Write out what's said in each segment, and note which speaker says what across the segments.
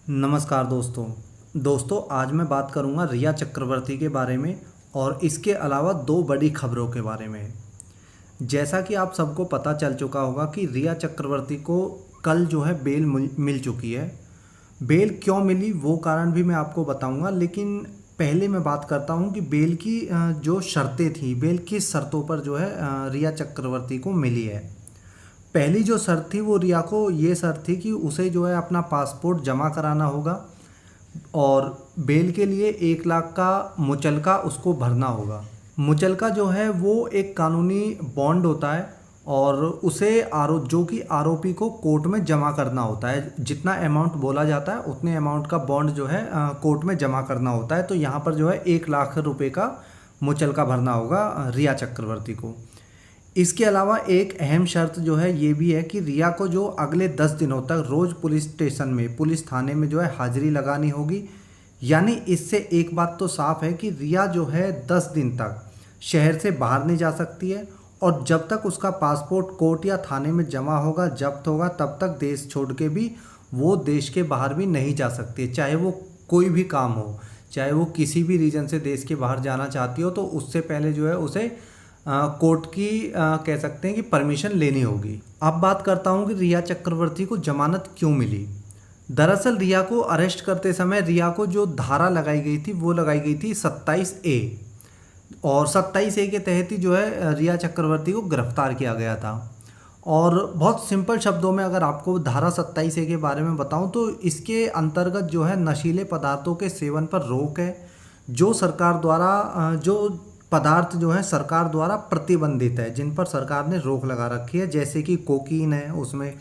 Speaker 1: नमस्कार दोस्तों आज मैं बात करूंगा रिया चक्रवर्ती के बारे में और इसके अलावा दो बड़ी खबरों के बारे में। जैसा कि आप सबको पता चल चुका होगा कि रिया चक्रवर्ती को कल जो है बेल मिल चुकी है। बेल क्यों मिली वो कारण भी मैं आपको बताऊंगा, लेकिन पहले मैं बात करता हूं कि बेल की जो शर्तें थी, बेल किस शर्तों पर जो है रिया चक्रवर्ती को मिली है। पहली जो शर्त थी वो रिया को ये शर्त थी कि उसे जो है अपना पासपोर्ट जमा कराना होगा और बेल के लिए 1 लाख का मुचलका उसको भरना होगा। मुचलका जो है वो एक कानूनी बॉन्ड होता है और उसे जो कि आरोपी को कोर्ट में जमा करना होता है। जितना अमाउंट बोला जाता है उतने अमाउंट का बॉन्ड जो है कोर्ट में जमा करना होता है। तो यहाँ पर जो है 1 लाख रुपए का मुचलका भरना होगा रिया चक्रवर्ती को। इसके अलावा एक अहम शर्त जो है ये भी है कि रिया को जो अगले 10 दिनों तक रोज़ पुलिस स्टेशन में, पुलिस थाने में जो है हाजिरी लगानी होगी। यानी इससे एक बात तो साफ है कि रिया जो है 10 दिन तक शहर से बाहर नहीं जा सकती है और जब तक उसका पासपोर्ट कोर्ट या थाने में जमा होगा, जब्त होगा, तब तक देश छोड़ के भी वो देश के बाहर भी नहीं जा सकती है। चाहे वो कोई भी काम हो, चाहे वो किसी भी रीजन से देश के बाहर जाना चाहती हो, तो उससे पहले जो है उसे कोर्ट की कह सकते हैं कि परमिशन लेनी होगी। अब बात करता हूं कि रिया चक्रवर्ती को जमानत क्यों मिली। दरअसल रिया को अरेस्ट करते समय रिया को जो धारा लगाई गई थी वो लगाई गई थी 27A और 27A के तहत ही जो है रिया चक्रवर्ती को गिरफ्तार किया गया था। और बहुत सिंपल शब्दों में अगर आपको धारा 27A के बारे में बताऊं तो इसके अंतर्गत जो है नशीले पदार्थों के सेवन पर रोक है, जो सरकार द्वारा जो पदार्थ जो है सरकार द्वारा प्रतिबंधित है, जिन पर सरकार ने रोक लगा रखी है। जैसे कि कोकीन है, उसमें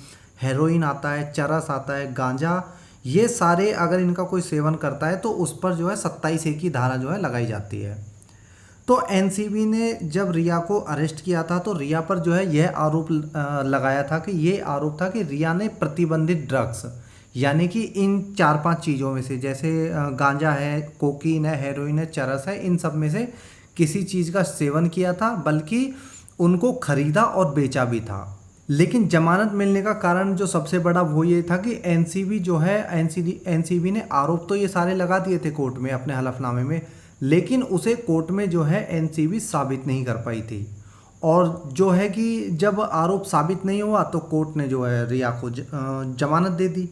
Speaker 1: हेरोइन आता है, चरस आता है, गांजा, ये सारे अगर इनका कोई सेवन करता है तो उस पर जो है 27A की धारा जो है लगाई जाती है। तो एनसीबी ने जब रिया को अरेस्ट किया था तो रिया पर जो है यह आरोप लगाया था कि ये आरोप था कि रिया ने प्रतिबंधित ड्रग्स, यानी कि इन 4-5 चीज़ों में से, जैसे गांजा है, कोकीन है, हेरोइन है, चरस है, इन सब में से किसी चीज़ का सेवन किया था, बल्कि उनको खरीदा और बेचा भी था। लेकिन जमानत मिलने का कारण जो सबसे बड़ा वो ये था कि एनसीबी जो है एनसीबी ने आरोप तो ये सारे लगा दिए थे कोर्ट में अपने हलफनामे में, लेकिन उसे कोर्ट में जो है एनसीबी साबित नहीं कर पाई थी। और जो है कि जब आरोप साबित नहीं हुआ तो कोर्ट ने जो है रिया को जमानत दे दी।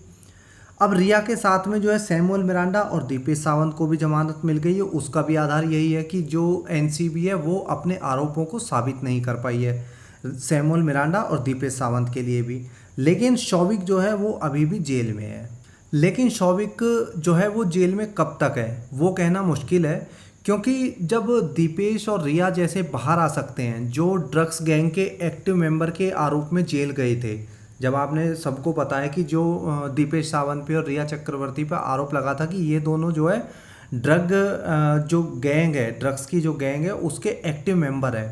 Speaker 1: अब रिया के साथ में जो है सैमुअल मिरांडा और दीपेश सावंत को भी जमानत मिल गई है। उसका भी आधार यही है कि जो एनसीबी है वो अपने आरोपों को साबित नहीं कर पाई है, सैमुअल मिरांडा और दीपेश सावंत के लिए भी। लेकिन शौविक जो है वो अभी भी जेल में है। लेकिन शौविक जो है वो जेल में कब तक है वो कहना मुश्किल है, क्योंकि जब दीपेश और रिया जैसे बाहर आ सकते हैं, जो ड्रग्स गैंग के एक्टिव मेंबर के आरोप में जेल गए थे, जब आपने सबको पता है कि जो दीपेश सावंत पे और रिया चक्रवर्ती पे आरोप लगा था कि ये दोनों जो है ड्रग जो गैंग है, ड्रग्स की जो गैंग है उसके एक्टिव मेंबर है,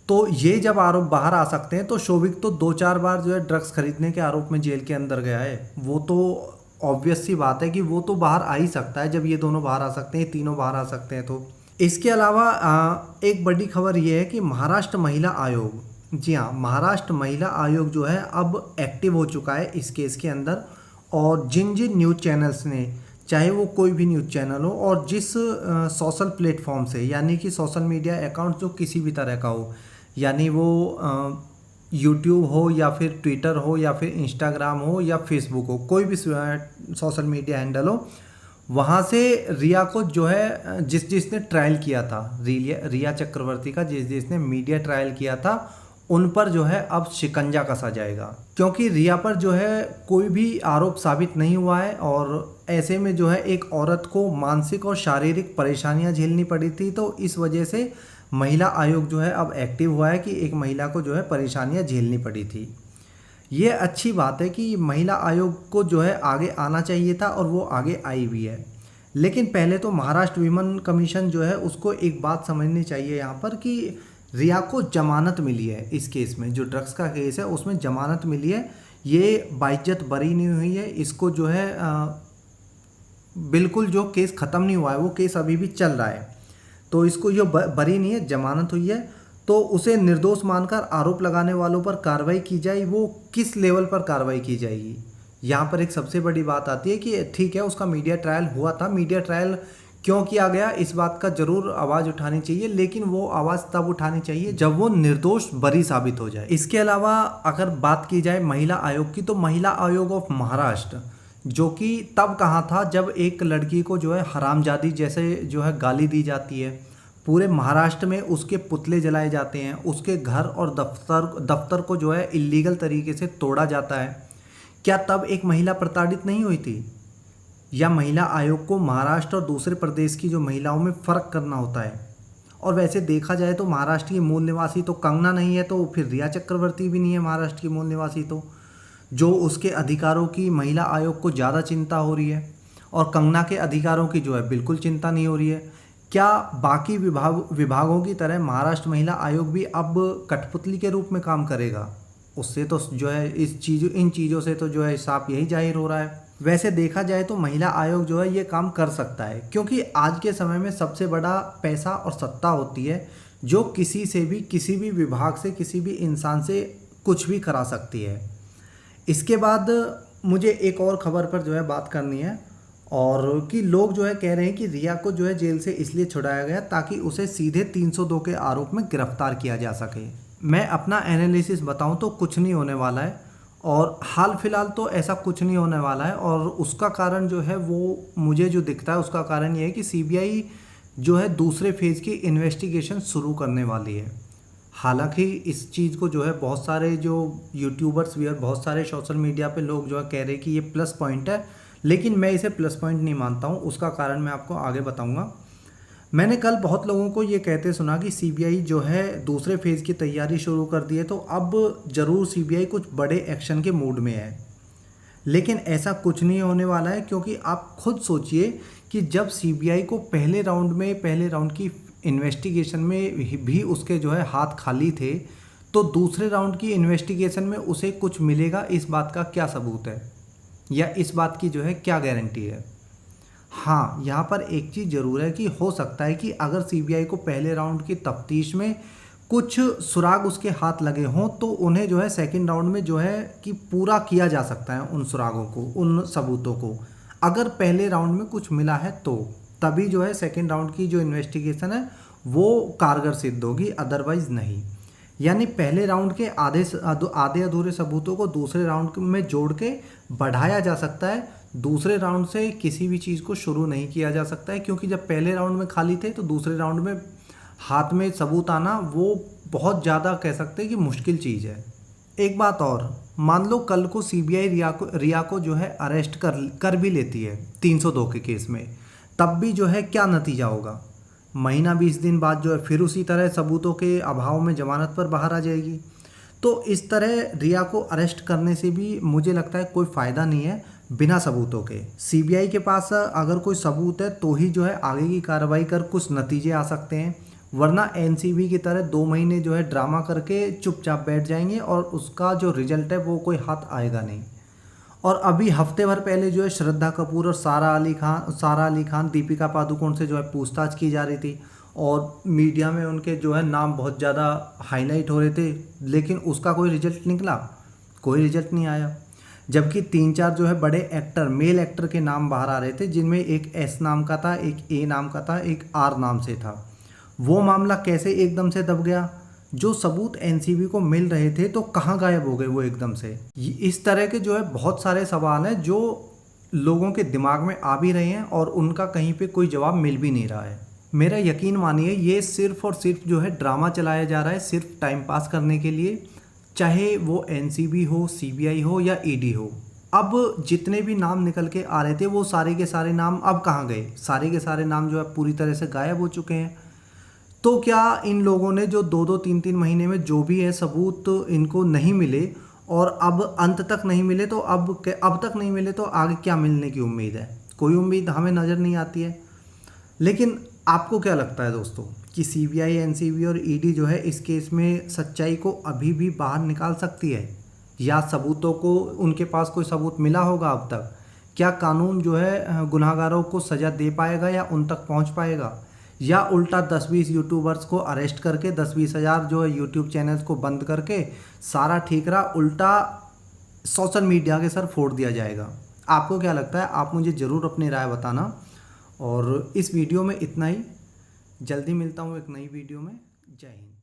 Speaker 1: तो ये जब आरोप बाहर आ सकते हैं तो शोभिक तो 2-4 बार जो है ड्रग्स खरीदने के आरोप में जेल के अंदर गया है। वो तो ऑब्वियस सी बात है कि वो तो बाहर आ ही सकता है। जब ये दोनों बाहर आ सकते हैं, तीनों बाहर आ सकते हैं। तो इसके अलावा एक बड़ी खबर ये है कि महाराष्ट्र महिला आयोग, जी हाँ, महाराष्ट्र महिला आयोग जो है अब एक्टिव हो चुका है इस केस के अंदर। और जिन जिन न्यूज़ चैनल्स ने, चाहे वो कोई भी न्यूज़ चैनल हो और जिस सोशल प्लेटफॉर्म से, यानी कि सोशल मीडिया अकाउंट जो किसी भी तरह का हो, यानी वो यूट्यूब हो या फिर ट्विटर हो या फिर इंस्टाग्राम हो या फेसबुक हो, कोई भी सोशल मीडिया हैंडल हो, वहाँ से रिया को जो है जिसने ट्रायल किया था, रिया चक्रवर्ती का जिसने मीडिया ट्रायल किया था, उन पर जो है अब शिकंजा कसा जाएगा। क्योंकि रिया पर जो है कोई भी आरोप साबित नहीं हुआ है और ऐसे में जो है एक औरत को मानसिक और शारीरिक परेशानियां झेलनी पड़ी थी। तो इस वजह से महिला आयोग जो है अब एक्टिव हुआ है कि एक महिला को जो है परेशानियां झेलनी पड़ी थी। ये अच्छी बात है कि महिला आयोग को जो है आगे आना चाहिए था और वो आगे आई भी है। लेकिन पहले तो महाराष्ट्र विमेन कमीशन जो है उसको एक बात समझनी चाहिए यहाँ पर कि रिया को जमानत मिली है इस केस में, जो ड्रग्स का केस है उसमें जमानत मिली है। ये बाइज्जत बरी नहीं हुई है। इसको जो है बिल्कुल जो केस ख़त्म नहीं हुआ है, वो केस अभी भी चल रहा है, तो इसको जो बरी नहीं है, जमानत हुई है, तो उसे निर्दोष मानकर आरोप लगाने वालों पर कार्रवाई की जाए। वो किस लेवल पर कार्रवाई की जाएगी, यहाँ पर एक सबसे बड़ी बात आती है कि ठीक है, उसका मीडिया ट्रायल हुआ था, मीडिया ट्रायल क्यों किया गया इस बात का ज़रूर आवाज़ उठानी चाहिए, लेकिन वो आवाज़ तब उठानी चाहिए जब वो निर्दोष बरी साबित हो जाए। इसके अलावा अगर बात की जाए महिला आयोग की, तो महिला आयोग ऑफ महाराष्ट्र जो कि तब कहाँ था जब एक लड़की को जो है हरामजादी जैसे जो है गाली दी जाती है, पूरे महाराष्ट्र में उसके पुतले जलाए जाते हैं, उसके घर और दफ्तर को जो है इलीगल तरीके से तोड़ा जाता है। क्या तब एक महिला प्रताड़ित नहीं हुई थी? या महिला आयोग को महाराष्ट्र और दूसरे प्रदेश की जो महिलाओं में फ़र्क करना होता है? और वैसे देखा जाए तो महाराष्ट्र की मूल निवासी तो कंगना नहीं है, तो फिर रिया चक्रवर्ती भी नहीं है महाराष्ट्र की मूल निवासी, तो जो उसके अधिकारों की महिला आयोग को ज़्यादा चिंता हो रही है और कंगना के अधिकारों की जो है बिल्कुल चिंता नहीं हो रही है। क्या बाकी विभागों की तरह महाराष्ट्र महिला आयोग भी अब कठपुतली के रूप में काम करेगा? उससे तो जो है इन चीज़ों से तो जो है साफ यही जाहिर हो रहा है। वैसे देखा जाए तो महिला आयोग जो है ये काम कर सकता है, क्योंकि आज के समय में सबसे बड़ा पैसा और सत्ता होती है जो किसी से भी, किसी भी विभाग से, किसी भी इंसान से कुछ भी करा सकती है। इसके बाद मुझे एक और ख़बर पर जो है बात करनी है, और कि लोग जो है कह रहे हैं कि रिया को जो है जेल से इसलिए छुड़ाया गया ताकि उसे सीधे 302 के आरोप में गिरफ्तार किया जा सके। मैं अपना एनालिसिस बताऊं तो कुछ नहीं होने वाला है, और हाल फिलहाल तो ऐसा कुछ नहीं होने वाला है। और उसका कारण जो है वो मुझे जो दिखता है उसका कारण ये है कि सीबीआई जो है दूसरे फेज़ की इन्वेस्टिगेशन शुरू करने वाली है। हालांकि इस चीज़ को जो है बहुत सारे जो यूट्यूबर्स भी और बहुत सारे सोशल मीडिया पे लोग जो है कह रहे हैं कि ये प्लस पॉइंट है, लेकिन मैं इसे प्लस पॉइंट नहीं मानता हूँ। उसका कारण मैं आपको आगे बताऊँगा। मैंने कल बहुत लोगों को ये कहते सुना कि सीबीआई जो है दूसरे फेज़ की तैयारी शुरू कर दी है, तो अब ज़रूर सीबीआई कुछ बड़े एक्शन के मूड में है। लेकिन ऐसा कुछ नहीं होने वाला है, क्योंकि आप खुद सोचिए कि जब सीबीआई को पहले राउंड की इन्वेस्टिगेशन में भी उसके जो है हाथ खाली थे, तो दूसरे राउंड की इन्वेस्टिगेशन में उसे कुछ मिलेगा, इस बात का क्या सबूत है या इस बात की जो है क्या गारंटी है? हाँ, यहाँ पर एक चीज़ ज़रूर है कि हो सकता है कि अगर सीबीआई को पहले राउंड की तफ्तीश में कुछ सुराग उसके हाथ लगे हों, तो उन्हें जो है सेकंड राउंड में जो है कि पूरा किया जा सकता है उन सुरागों को, उन सबूतों को। अगर पहले राउंड में कुछ मिला है तो तभी जो है सेकंड राउंड की जो इन्वेस्टिगेशन है वो कारगर सिद्ध होगी, अदरवाइज़ नहीं। यानी पहले राउंड के आधे अधूरे सबूतों को दूसरे राउंड में जोड़ के बढ़ाया जा सकता है। दूसरे राउंड से किसी भी चीज़ को शुरू नहीं किया जा सकता है, क्योंकि जब पहले राउंड में खाली थे तो दूसरे राउंड में हाथ में सबूत आना वो बहुत ज़्यादा कह सकते हैं कि मुश्किल चीज़ है। एक बात और, मान लो कल को सीबीआई रिया को जो है अरेस्ट कर भी लेती है 302 के केस में, तब भी जो है क्या नतीजा होगा? महीना 20 दिन बाद जो है फिर उसी तरह सबूतों के अभाव में जमानत पर बाहर आ जाएगी। तो इस तरह रिया को अरेस्ट करने से भी मुझे लगता है कोई फ़ायदा नहीं है बिना सबूतों के। सीबीआई के पास अगर कोई सबूत है तो ही जो है आगे की कार्रवाई कर कुछ नतीजे आ सकते हैं, वरना एनसीबी की तरह 2 महीने जो है ड्रामा करके चुपचाप बैठ जाएंगे और उसका जो रिजल्ट है वो कोई हाथ आएगा नहीं। और अभी हफ्ते भर पहले जो है श्रद्धा कपूर और सारा अली खान दीपिका पादुकोण से जो है पूछताछ की जा रही थी, और मीडिया में उनके जो है नाम बहुत ज़्यादा हाईलाइट हो रहे थे, लेकिन उसका कोई रिजल्ट निकला? कोई रिजल्ट नहीं आया। जबकि 3-4 जो है बड़े एक्टर, मेल एक्टर के नाम बाहर आ रहे थे, जिनमें एक एस नाम का था, एक ए नाम का था, एक आर नाम से था। वो मामला कैसे एकदम से दब गया? जो सबूत एनसीबी को मिल रहे थे तो कहाँ गायब हो गए वो एकदम से? इस तरह के जो है बहुत सारे सवाल हैं जो लोगों के दिमाग में आ भी रहे हैं और उनका कहीं पे कोई जवाब मिल भी नहीं रहा है। मेरा यकीन मानिए, ये सिर्फ और सिर्फ जो है ड्रामा चलाया जा रहा है, सिर्फ टाइम पास करने के लिए, चाहे वो एनसीबी हो, सीबीआई हो या ईडी हो। अब जितने भी नाम निकल के आ रहे थे वो सारे के सारे नाम अब कहाँ गए? सारे के सारे नाम जो है पूरी तरह से गायब हो चुके हैं। तो क्या इन लोगों ने जो 2-2, 3-3 महीने में जो भी है सबूत इनको नहीं मिले, और अब अंत तक नहीं मिले, तो अब तक नहीं मिले तो आगे क्या मिलने की उम्मीद है? कोई उम्मीद हमें नज़र नहीं आती है। लेकिन आपको क्या लगता है दोस्तों कि सीबीआई, एनसीबी और ईडी जो है इस केस में सच्चाई को अभी भी बाहर निकाल सकती है, या सबूतों को, उनके पास कोई सबूत मिला होगा अब तक? क्या कानून जो है गुनहगारों को सज़ा दे पाएगा या उन तक पहुंच पाएगा? या उल्टा 10-20 यूट्यूबर्स को अरेस्ट करके 10-20 हज़ार जो है यूट्यूब चैनल्स को बंद करके सारा ठीक रहा, उल्टा सोशल मीडिया के सर फोड़ दिया जाएगा। आपको क्या लगता है? आप मुझे ज़रूर अपनी राय बताना। और इस वीडियो में इतना ही। जल्दी मिलता हूँ एक नई वीडियो में। जय हिंद।